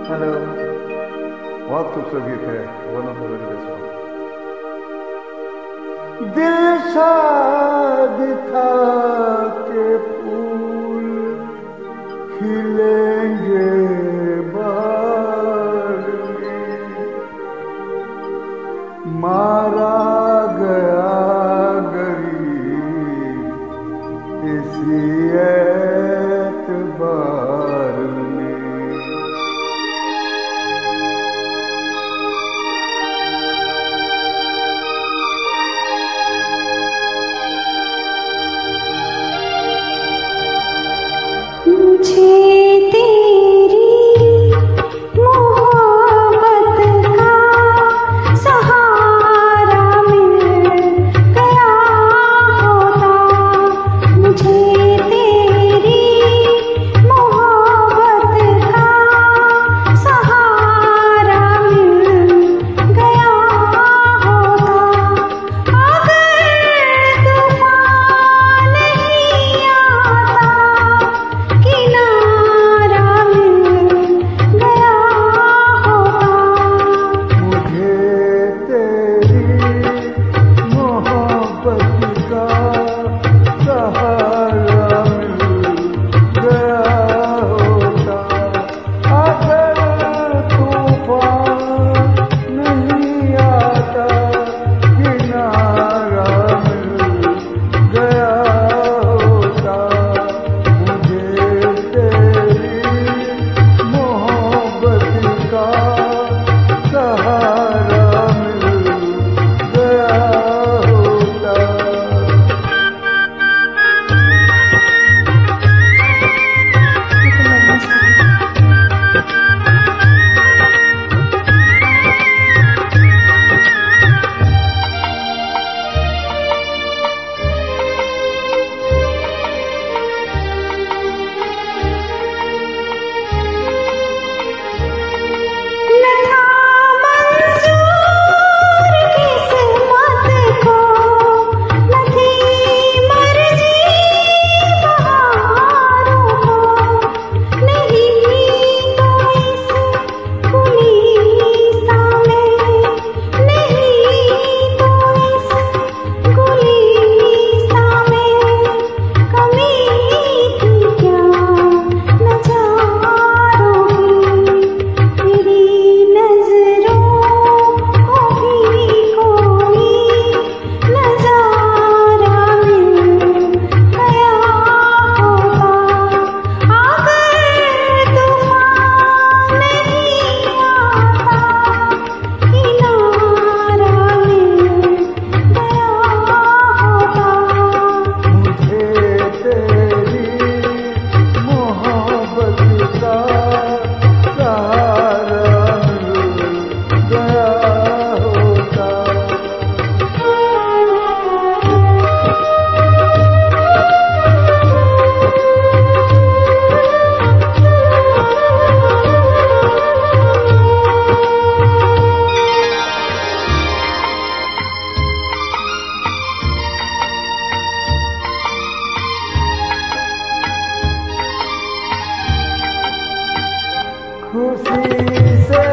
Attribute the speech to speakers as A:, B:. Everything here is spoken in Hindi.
A: हेलो। बहुत खूबसूरत गीत है, one of the very best song. दिल शाद था के फूल खिलेंगे बाहर में, मारा गया गरीब इसी एतबार में।
B: मुझे तेरी मोहब्बत का सहारा मिल गया होता, मुझे तेरी मोहब्बत का सहारा मिल गया होता। अगर तूफान नहीं आता, किनारा मिल गया होता।
A: मुझे तेरी मोहब्बत का सहारा मिल गया होता। अगर तूफान नहीं आता, किनारा मिल गया होता। मुझे तेरी मोहब्बत का सहारा मिल गया होता।
B: न था मंजूर किस्मत को, न थी मर्जी बहारों को, नहीं तो इस गुलिस्तां में, नहीं तो इस गुलिस्तां में कमी थी क्या नजारों की। तेरी नजरों को भी कोई नजारा मिल गया होता। अगर तूफान नहीं आता, किनारा मिल गया होता।
A: मुझे तेरी मोहब्बत का सहारा मिल गया होता। खुशी से